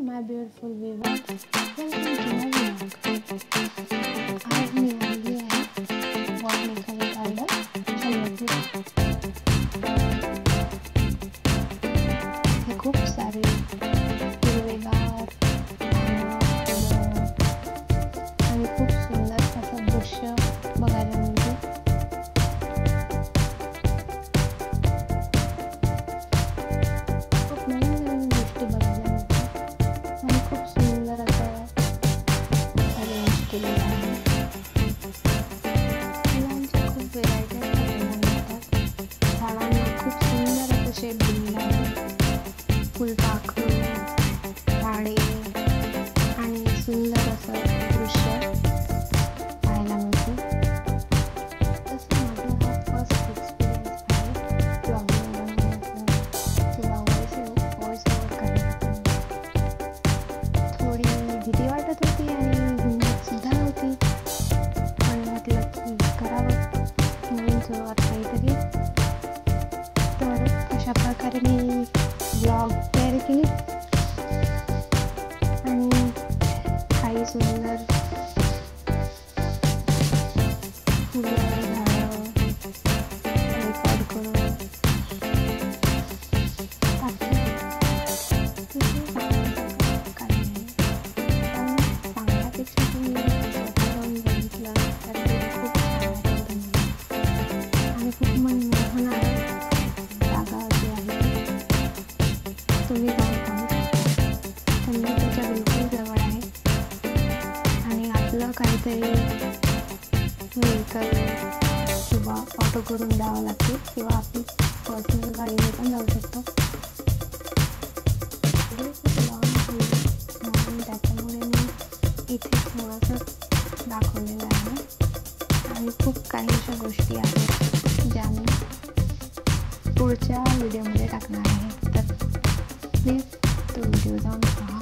my beautiful viewers. Welcome to my vlog. आज मी आली आहे बॉटनिकल गार्डन चंद्रपूर. हे खूप सारे हिरवेगार आणि खूप सुंदर असं दृश्य बघायला मिळते. खूप नवीन नवीन गोष्टी बघायला मिळतात आणि खूप सुंदर असं अरेंज केलेलं आहे. फुलांच्या खूप व्हेरायटी बघायला मिळतात. झाडांना खूप सुंदर असं शेप दिलेला आहे. फुलपाखरू, झाडे आणि सुंदर असं दृश्य पाहायला मिळते. तसं माझा हा फर्स्ट एक्सपिरियन्स आहे ब्लॉगिंग बनवण्याचा किंवा व्हॉइस ओव्हर करण्याचा. थोडी भीती वाटत होती आणि हिंमत सुद्धा नव्हती, पण म्हटलं की करावं नवीन सुरुवात काहीतरी. तर अशा प्रकारे मी ब्लॉग तयार केली आणि काही सुंदर फुलं झाडं रेकॉर्ड करून टाकली. तिथे सांगण्यासारखं काही नाही, पण सांगण्यापेक्षा तुम्ही स्वतः जाऊन बघितलं तर ते खूप छान वाटेल आणि खूप मनमोहणारं जागा जी आहे तुम्ही जाऊन पाहू शकता. चंद्रपूरच्या बिलकुल जवळ आहे आणि आपलं काहीतरी व्हेकल किंवा ऑटो करून जावं लागते किंवा आपली पर्सनल गाडीने पण जाऊ शकतो. खूप लॉंग होईल म्हणून त्याच्यामुळे मी इथे थोडंसं दाखवलेलं आहे आणि खूप काही अशा गोष्टी आहेत ज्या मी पुढच्या व्हिडिओमध्ये टाकणार आहे. तर प्लीज तो व्हिडिओ जाऊन पहा.